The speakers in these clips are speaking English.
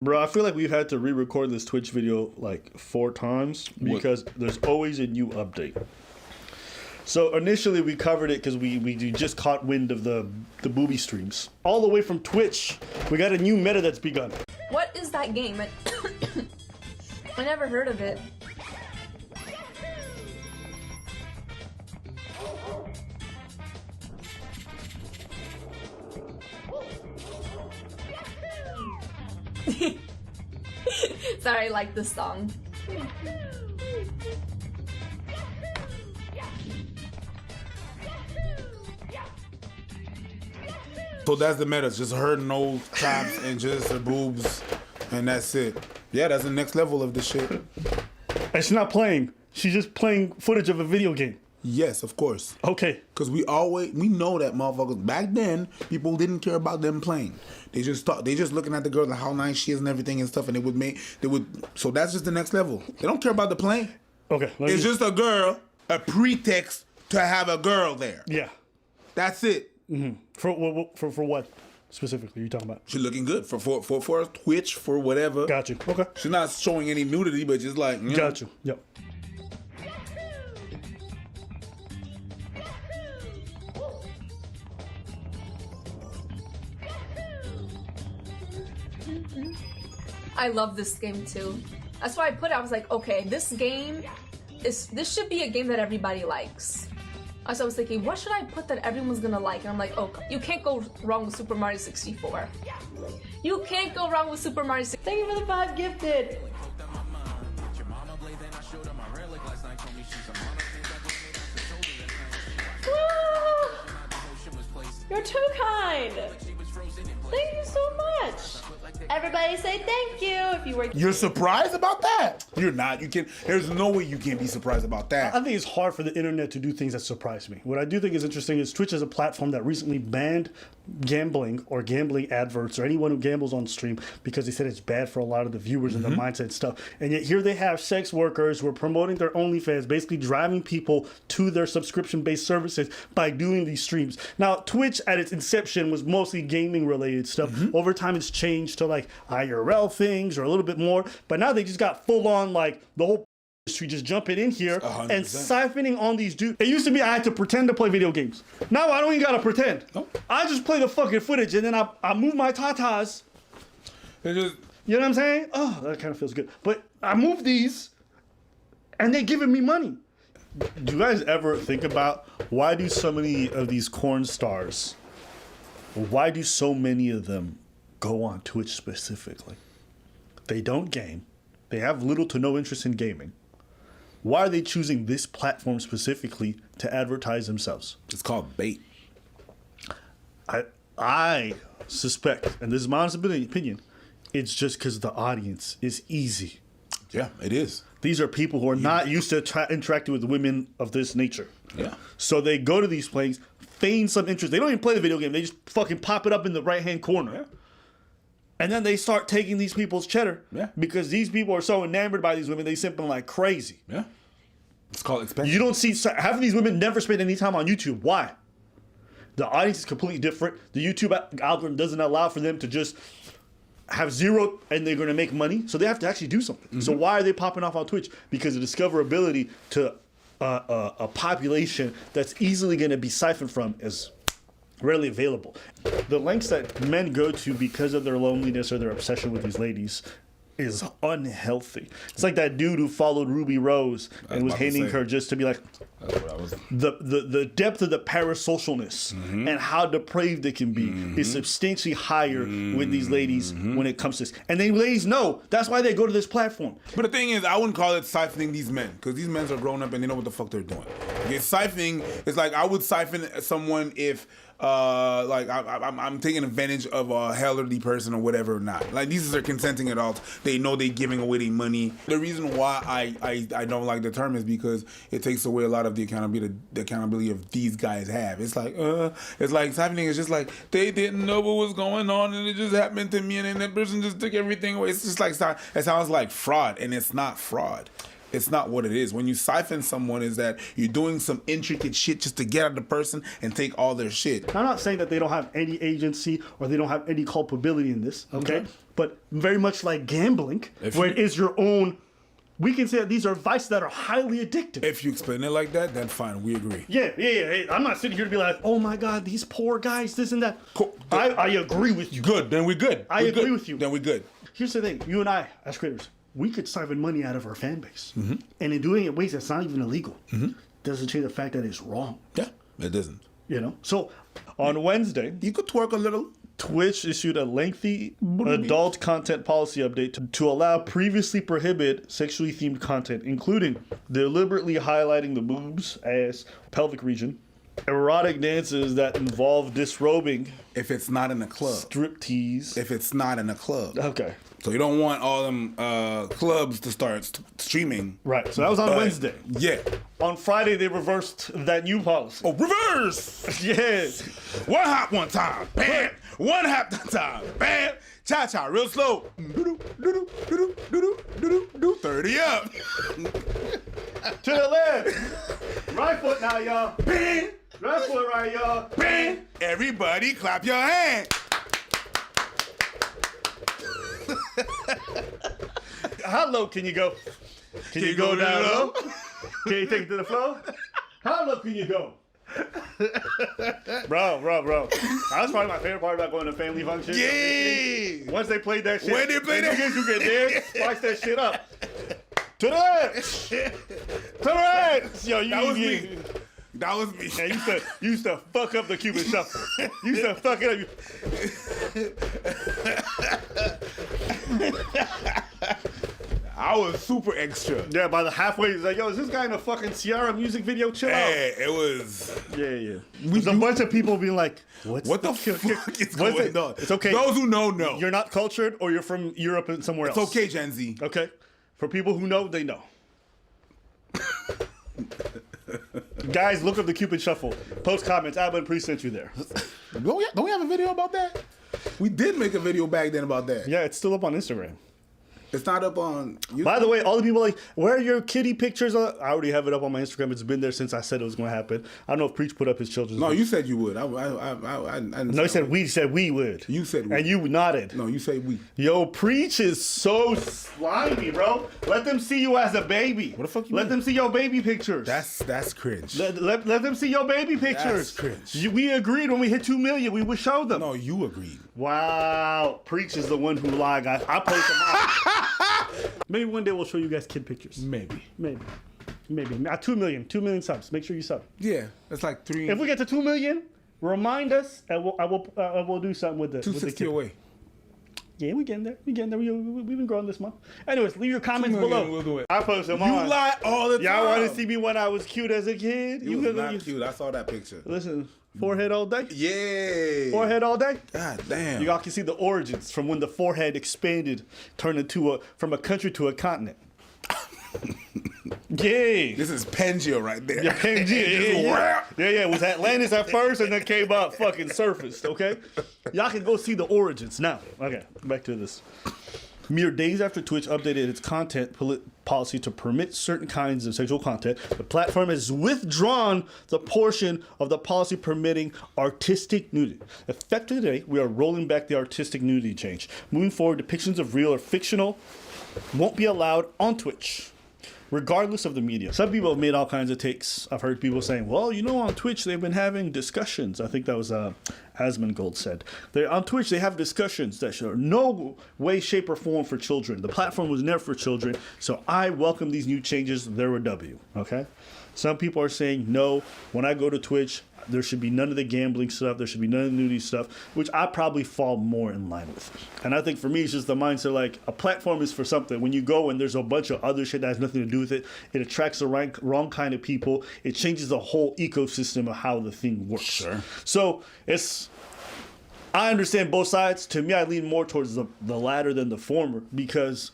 Bro, I feel like we've had to re-record this Twitch video like 4 times because there's always a new update. So initially we covered it because we just caught wind of the booby streams. All the way from Twitch, we got a new meta that's begun. What is that game? I never heard of it. Sorry, I like this song. So that's the meta, just her no tops and just her boobs, and that's it. Yeah, that's the next level of the shit. And she's not playing. She's just playing footage of a video game. Yes, of course. Okay. Because we know that motherfuckers, back then, people didn't care about them playing. They just looking at the girl and how nice she is and everything and stuff, and so that's just the next level. They don't care about the playing. Okay. It's just a girl, a pretext to have a girl there. Yeah. That's it. Mm-hmm. For what specifically are you talking about? She's looking good for Twitch, for whatever. Got you. Okay. She's not showing any nudity, but just like, you know. Got you. Yep. I love this game too. That's why I put it. I was like, okay, this should be a game that everybody likes. So I was thinking, what should I put that everyone's gonna like? And I'm like, oh, you can't go wrong with Super Mario 64. You can't go wrong with Super Mario 64. Thank you for the 5 gifted. You're too kind. Thank you so much. Everybody say thank you if you were. You're surprised about that? You're not. You can. There's no way you can't be surprised about that. I think it's hard for the internet to do things that surprise me. What I do think is interesting is Twitch is a platform that recently banned gambling or gambling adverts or anyone who gambles on stream because they said it's bad for a lot of the viewers and their mindset and stuff. And yet here they have sex workers who are promoting their OnlyFans, basically driving people to their subscription-based services by doing these streams. Now, Twitch at its inception was mostly gaming related stuff. Over time it's changed to like IRL things or a little bit more, but now they just got full on like the whole industry just jumping in here 100%. and siphoning on these dudes. It used to be I had to pretend to play video games. Now I don't even gotta pretend. Nope. I just play the fucking footage and then I move my tatas. They just, You know what I'm saying? Oh, that kind of feels good. But I move these and they're giving me money. Do you guys ever think about why do so many of these corn stars, why do so many of them go on Twitch specifically? They don't game. They have little to no interest in gaming. Why are they choosing this platform specifically to advertise themselves? it's called bait. I suspect, and this is my honest opinion, it's just because the audience is easy. Yeah, it is. These are people who are not used to interacting with women of this nature. Yeah. So they go to these plays, feign some interest. They don't even play the video game. They just fucking pop it up in the right-hand corner. Yeah. And then they start taking these people's cheddar. Yeah. Because these people are so enamored by these women, they simp them like crazy. Yeah. It's called expensive. You don't see, half of these women never spend any time on YouTube. Why? The audience is completely different. The YouTube algorithm doesn't allow for them to just have zero and they're going to make money. So they have to actually do something. So why are they popping off on Twitch? Because the discoverability to a population that's easily going to be siphoned from is readily available. The lengths that men go to because of their loneliness or their obsession with these ladies is unhealthy. It's like that dude who followed Ruby Rose and was hating her just to be like, That's what I was. the depth of the parasocialness and how depraved it can be is substantially higher with these ladies when it comes to this. And then ladies know that's why they go to this platform. But the thing is, I wouldn't call it siphoning these men, because these men are grown up and they know what the fuck they're doing. Okay, siphoning is like I would siphon someone if like I'm taking advantage of a elderly person or whatever or not. Like these are consenting adults. They know they're giving away their money. The reason why I don't like the term is because it takes away a lot of the accountability of these guys have. It's like siphoning is just like they didn't know what was going on and it just happened to me and then that person just took everything away. It's just like it sounds like fraud, and it's not fraud. It's not what it is. When you siphon someone, is that you're doing some intricate shit just to get at the person and take all their shit. I'm not saying that they don't have any agency or they don't have any culpability in this, okay? but very much like gambling, where it is your own. We can say that these are vices that are highly addictive. If you explain it like that, then fine, we agree. Yeah. I'm not sitting here to be like, oh my God, these poor guys, this and that. Cool. I agree with you. Good, then we're good. I agree with you. Then we're good. Here's the thing, you and I, as creators, we could siphon money out of our fan base. And in doing it in ways that's not even illegal. Doesn't change the fact that it's wrong. Yeah, it doesn't. You know? So, on Wednesday, You could twerk a little. Twitch issued a lengthy adult content policy update to allow previously prohibited sexually themed content, including deliberately highlighting the boobs, ass, pelvic region, erotic dances that involve disrobing, If it's not in a club. striptease. If it's not in a club. Okay. So you don't want all them clubs to start streaming. Right. So that was on Wednesday. Yeah. On Friday, they reversed that new policy. Oh, reverse! Yes. One hop one time. Bam! One hop that time. Bam! Cha-cha, real slow. Do-do, do-do, do-do, do-do, do-do, do. 30 up. To the left. Right foot now, y'all. Bam! Right foot right, y'all. Bam! Everybody clap your hands. How low can you go? Can you go down low? Can you take it to the floor? How low can you go? Bro. That's probably my favorite part about going to family functions. Yeah! Once they played that shit. When they play that- you get there, spice that shit up. To the left. To the right. Yo, That was me. That was me. Man, you used to fuck up the Cuban shuffle. You used to fuck it up. I was super extra. Yeah, by the halfway, he's like, yo, is this guy in a fucking Ciara music video? Chill out. Hey, it was. Yeah. There's a bunch of people being like, What the fuck is What's going it? on? It's okay. Those who know. You're not cultured or you're from Europe and somewhere It's else. okay, Gen Z. Okay? For people who know, they know. Guys, look up the Cupid Shuffle. Post comments. Abba and Priest sent you there. Don't we have a video about that? We did make a video back then about that. Yeah, it's still up on Instagram. It's not up on YouTube. By the way, all the people like, where are your kitty pictures? I already have it up on my Instagram. It's been there since I said it was going to happen. I don't know if Preach put up his children's. No, book. you said you would. I No, he said we. Said we would. You said we. And you nodded. No, you say we. Yo, Preach is so slimy, bro. Let them see you as a baby. What the fuck you Let mean? them see your baby pictures. That's cringe. Let them see your baby pictures. cringe. We agreed when we hit 2 million, we would show them. No, you agreed. Wow. Preach is the one who lied, guys. I post them out. Maybe one day we'll show you guys kid pictures. Maybe. 2 million subs. Make sure you sub. Yeah, that's like 3. If we get to 2 million, remind us, and we'll do something with the 260 away. Yeah, we getting there. We've been growing this month. Anyways, leave your comments 2 million, below. we'll do it. I post them You on. lie all the time. Y'all want to see me when I was cute as a kid? You was not cute. I saw that picture. Listen, forehead all day. Yeah. Forehead all day. God damn. You all can see the origins from when the forehead expanded, turned into from a country to a continent. Yeah. This is Pangea right there. Yeah, Pangea. Yeah. It was Atlantis at first and then came up fucking surfaced, okay? Y'all can go see the origins now. Okay, back to this. Mere days after Twitch updated its content policy to permit certain kinds of sexual content, the platform has withdrawn the portion of the policy permitting artistic nudity. Effective today, we are rolling back the artistic nudity change. Moving forward, depictions of real or fictional won't be allowed on Twitch, regardless of the media. Some people have made all kinds of takes. I've heard people saying, well, on Twitch they've been having discussions. I think that was Asmongold said. On Twitch they have discussions that show no way, shape, or form for children. The platform was never for children, so I welcome these new changes. They're a W, okay? Some people are saying, no, when I go to Twitch, there should be none of the gambling stuff. There should be none of the nudity stuff, which I probably fall more in line with. And I think for me, it's just the mindset like a platform is for something. When you go and there's a bunch of other shit that has nothing to do with it, it attracts the wrong kind of people. It changes the whole ecosystem of how the thing works. Sure. So I understand both sides. To me, I lean more towards the latter than the former because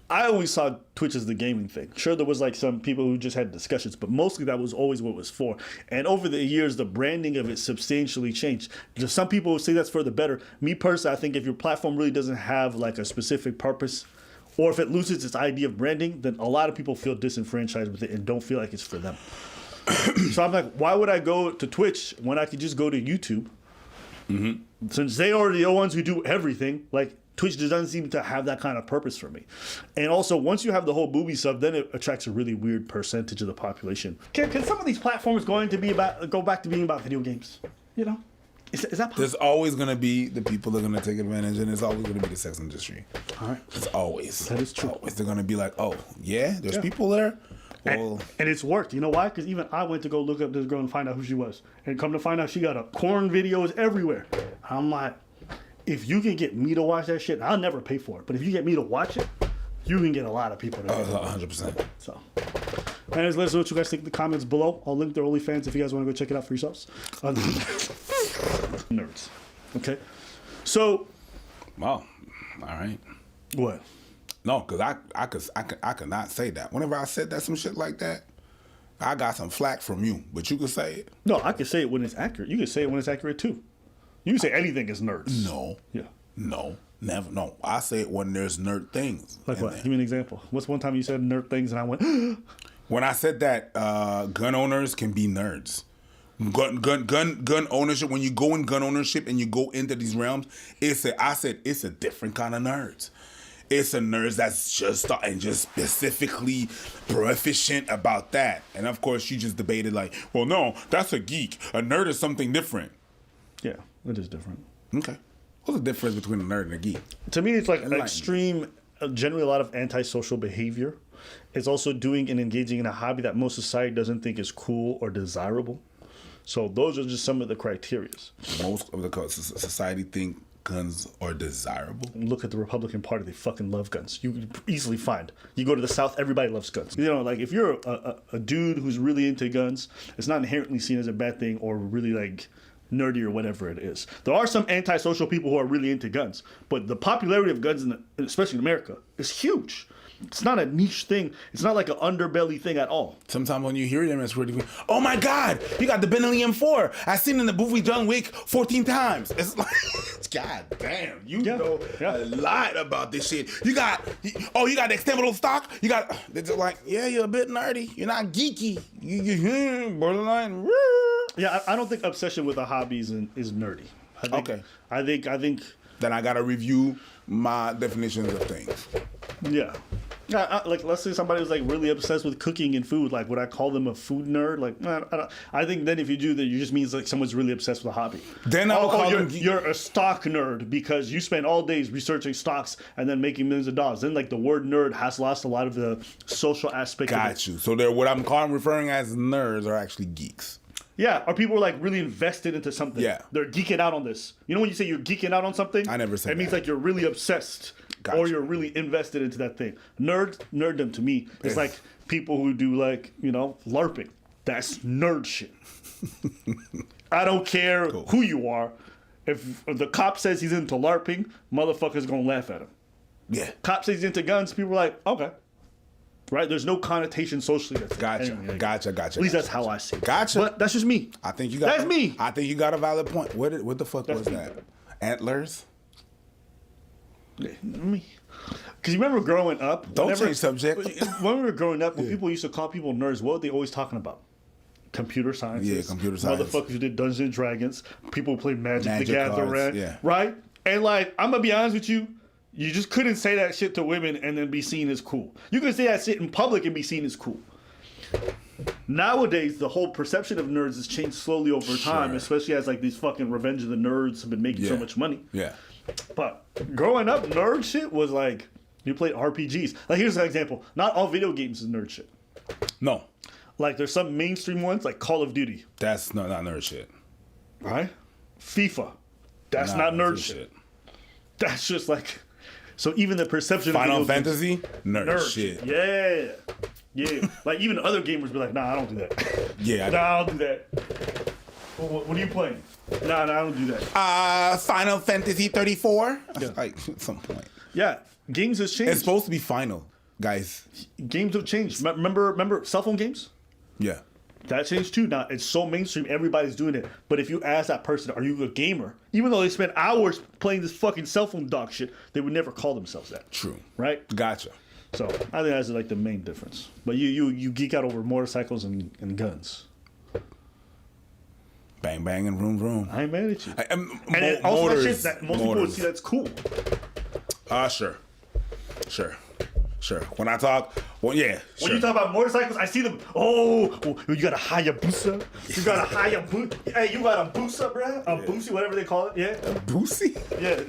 I always saw Twitch as the gaming thing. Sure, there was like some people who just had discussions, but mostly that was always what it was for. And over the years, the branding of it substantially changed. Just some people would say that's for the better. Me personally, I think if your platform really doesn't have like a specific purpose, or if it loses its idea of branding, then a lot of people feel disenfranchised with it and don't feel like it's for them. So I'm like, why would I go to Twitch when I could just go to YouTube Since they are the ones who do everything, like Twitch doesn't seem to have that kind of purpose for me. And also, once you have the whole booby stuff, then it attracts a really weird percentage of the population. Can some of these platforms go back to being about video games? You know, is that possible? There's always gonna be the people that are gonna take advantage, and there's always gonna be the sex industry. All right, It's always. That is true. Always. They're gonna be like, oh yeah, there's people there. Well, and it's worked. You know why? Because even I went to go look up this girl and find out who she was. And come to find out, she got a corn videos everywhere. I'm like, if you can get me to watch that shit, I'll never pay for it. But if you get me to watch it, you can get a lot of people to 100%. So, anyways, let us know what you guys think in the comments below. I'll link their OnlyFans if you guys want to go check it out for yourselves. Nerds. Okay. So. Wow. All right. What? No, because I could not say that. Whenever I said that, some shit like that, I got some flack from you. But you could say it. No, I can say it when it's accurate. You can say it when it's accurate too. You can say anything is nerds. No. Yeah. No. Never. No. I say it when there's nerd things. Like what? There. Give me an example. What's one time you said nerd things and I went, When I said that gun owners can be nerds. Gun ownership, when you go in gun ownership and you go into these realms, I said it's a different kind of nerds. It's a nerd that's just specifically proficient about that. And of course, you just debated like, well, no, that's a geek. A nerd is something different. yeah, it is different. Okay. What's the difference between a nerd and a geek? To me, it's like Enlighten me. extreme, generally a lot of antisocial behavior. It's also doing and engaging in a hobby that most society doesn't think is cool or desirable. So those are just some of the criterias. Most of the society think guns are desirable. Look at the Republican Party; they fucking love guns. You can easily find. You go to the South, everybody loves guns. You know, like if you're a dude who's really into guns, it's not inherently seen as a bad thing or really like nerdy or whatever it is. There are some antisocial people who are really into guns, but the popularity of guns, especially in America, is huge. It's not a niche thing. It's not like an underbelly thing at all. Sometimes when you hear them, it's really, oh my God, you got the Bentley M4. I seen in the movie John Wick 14 times. It's like, God damn, you know a lot about this shit. You got the extendable stock. You got, they're just like, yeah, you're a bit nerdy. You're not geeky. You borderline. Yeah, I don't think obsession with a hobby is nerdy. I think. Then I gotta review my definitions of things. Yeah. Like, let's say somebody was like really obsessed with cooking and food. Like, would I call them a food nerd? Like, I think then if you do that, you just means like someone's really obsessed with a hobby. Then I'll call them. You're a stock nerd because you spend all days researching stocks and then making millions of dollars. Then like the word nerd has lost a lot of the social aspect. Got you. So they're what I'm referring as nerds are actually geeks. Yeah, or people are like really invested into something. Yeah. They're geeking out on this. You know when you say you're geeking out on something? I never said it means that. like you're really obsessed. Gotcha. Or you're really invested into that thing. Nerddom to me is like people who do like, you know, LARPing. That's nerd shit. I don't care who you are. If the cop says he's into LARPing, motherfuckers gonna laugh at him. Yeah. Cop says he's into guns, people are like, okay. Right? There's no connotation socially. Gotcha. Anyway, Gotcha. At least that's how I see it. Gotcha. But that's just me. I think you got. That's me. I think you got a valid point. What the fuck That's was me. that? Antlers? Me. Because you remember growing up. Don't change subject. When we were growing up, when people used to call people nerds, what were they always talking about? Computer science. Yeah, computer science. Motherfuckers who did Dungeons and Dragons. People who played Magic the cards, Gathering. yeah. Right? And like, I'm going to be honest with you. You just couldn't say that shit to women and then be seen as cool. You could say that shit in public and be seen as cool. Nowadays, the whole perception of nerds has changed slowly over time, especially as like these fucking Revenge of the Nerds have been making so much money. Yeah. But growing up, nerd shit was like you played RPGs. Like here's an example: not all video games is nerd shit. No. Like there's some mainstream ones like Call of Duty. That's not nerd shit. Right? FIFA. That's not nerd shit. That's just like. So even the perception Final of video Fantasy, nerd shit. Yeah. Yeah. Like even other gamers be like, nah, I don't do that. Yeah. Nah, I don't do that. What are you playing? Nah, I don't do that. Final Fantasy 34. Yeah. Like at some point. Yeah. Games has changed. It's supposed to be final, guys. Games have changed. Remember cell phone games? Yeah. That changed too. Now it's so mainstream, everybody's doing it. But if you ask that person, are you a gamer? Even though they spend hours playing this fucking cell phone dog shit, they would never call themselves that. True. Right? Gotcha. So I think that's like the main difference. But you geek out over motorcycles and guns. Bang bang and vroom vroom. I ain't mad at you. And And also that shit that most people would see that's cool. Sure. When I talk, well, yeah. When Sure. you talk about motorcycles, I see them. Oh, you got a Hayabusa. You got a Hayabusa. Hey, you got a Busa, bruh? A Boosie, whatever they call it. Yeah. Boosie? Yeah.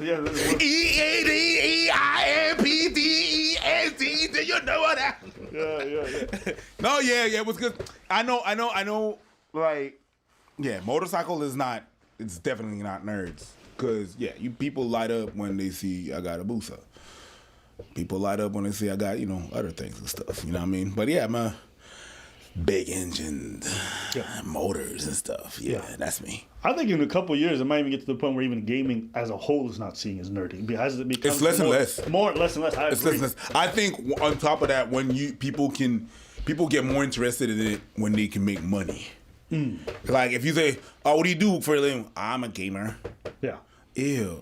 EADEIMPDENT. Do you know what that? Yeah. No, yeah, it was good. I know. Like, yeah, motorcycle is not. It's definitely not nerds. Cause yeah, you people light up when they see I got a Busa. People light up when they see I got, other things and stuff. You know what I mean? But yeah, my big engines, motors and stuff. Yeah, that's me. I think in a couple of years, it might even get to the point where even gaming as a whole is not seen as nerdy. As it becomes It's less and less. Less and less. I agree. Less. I think on top of that, when people get more interested in it when they can make money. Like if you say, "Oh, what do you do for a living?" I'm a gamer. Yeah. Ew.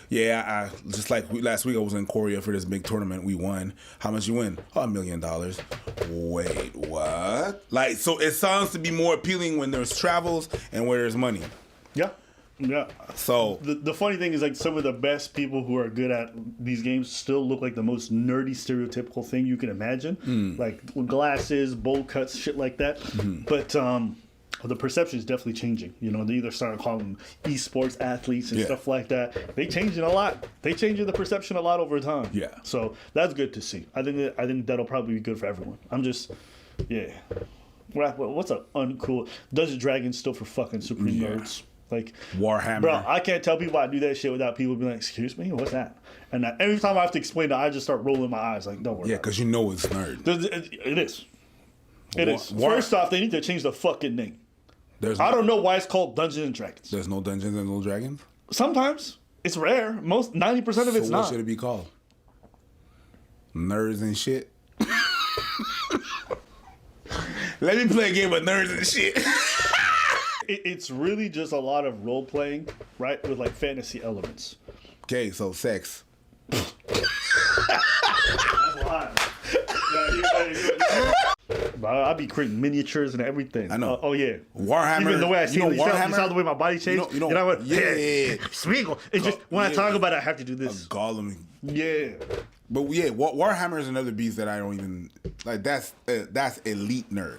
Yeah, I just like last week I was in Korea for this big tournament. We won. How much you win? Oh, $1 million. Wait, what? Like, so it sounds to be more appealing when there's travels and where there's money. Yeah. So The funny thing is, like, some of the best people who are good at these games still look like the most nerdy, stereotypical thing you can imagine, like glasses, bowl cuts, shit like that. But the perception is definitely changing. They either started calling them esports athletes and stuff like that. They changing a lot. They changing the perception a lot over time. Yeah. So that's good to see. I think that'll probably be good for everyone. What's a uncool? Dungeons and Dragons still for fucking super nerds. Like Warhammer. Bro, I can't tell people I do that shit without people being like, "Excuse me, what's that?" And every time I have to explain it, I just start rolling my eyes like, "Don't worry." Yeah, because you know it's nerd. It is. It is. First off, they need to change the fucking name. I don't know why it's called Dungeons and Dragons. There's no Dungeons and no Dragons? Sometimes. It's rare. 90% of it's So what not. should it be called? Nerds and shit? Let me play a game of nerds and shit. It's really just a lot of role playing, right? With like fantasy elements. Okay, so sex. That's wild. I'll be creating miniatures and everything. I know. Oh yeah. Warhammer. Even the way I see it, you Warhammer? saw the way my body changed. You know what? yeah. Smeagol. It's just when I talk about it, I have to do this. Gollum. Yeah. But yeah, Warhammer is another beast that I don't even like. That's elite nerd.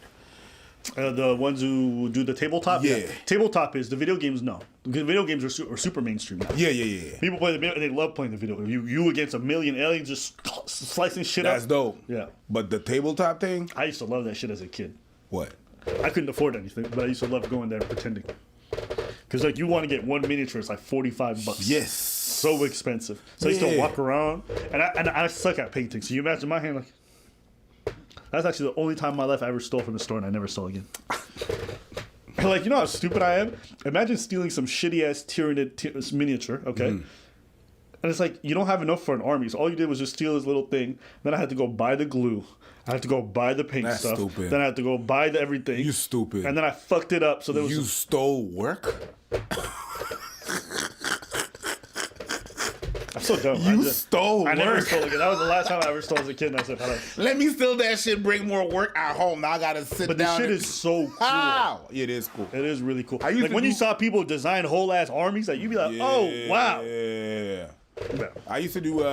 The ones who do the tabletop? Yeah. Tabletop is, the video games, no. Because video games are super mainstream now. Yeah. People play the video, and they love playing the video game. You against a million aliens just slicing shit That's up. dope. Yeah. But the tabletop thing? I used to love that shit as a kid. What? I couldn't afford anything, but I used to love going there and pretending. Because like you want to get one miniature, it's like $45. Yes. So expensive. So I used to walk around, and I suck at painting. So you imagine my hand like... That's actually the only time in my life I ever stole from the store, and I never stole again. And like, you know how stupid I am? Imagine stealing some shitty-ass Tyranid miniature, okay? And it's like, you don't have enough for an army, so all you did was just steal this little thing. Then I had to go buy the glue. I had to go buy the paint stuff. Stupid. Then I had to go buy the everything. You stupid. And then I fucked it up, so there was... You stole work? I'm so dumb. Stole I never work. stole again. That was the last time I ever stole as a kid, and I said, hello. Let me steal that shit, bring more work at home. Now I gotta sit But down. this shit is so cool. How? It is cool. It is really cool. I used Like to when do- you saw people design whole ass armies, like you'd be like, "Oh wow!" Yeah. Yeah. I used to do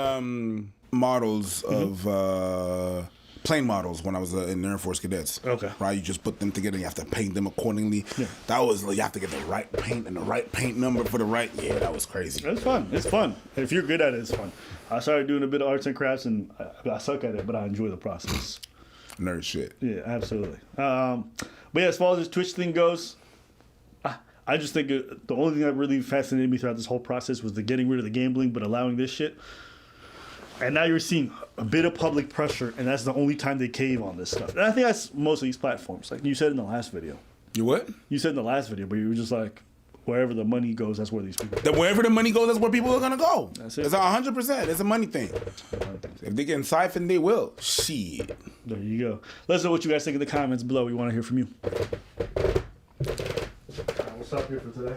models of plane models when I was in the Air Force Cadets. Okay. Right, you just put them together. You have to paint them accordingly. Yeah. That was you have to get the right paint and the right paint number for the right. Yeah, that was crazy. It's fun. It's fun. If you're good at it, it's fun. I started doing a bit of arts and crafts, and I suck at it, but I enjoy the process. Nerd shit. Yeah, absolutely. But yeah, as far as this Twitch thing goes, I just think the only thing that really fascinated me throughout this whole process was the getting rid of the gambling, but allowing this shit. And now you're seeing a bit of public pressure, and that's the only time they cave on this stuff. And I think that's most of these platforms. Like you said in the last video. You what? You said in the last video, but you were just like, wherever the money goes, that's where these people go. Wherever the money goes, that's where people are gonna go. That's it. It's 100%. It's a money thing. If they can siphon, they will. Shit. There you go. Let us know what you guys think in the comments below. We want to hear from you. We'll stop here for today.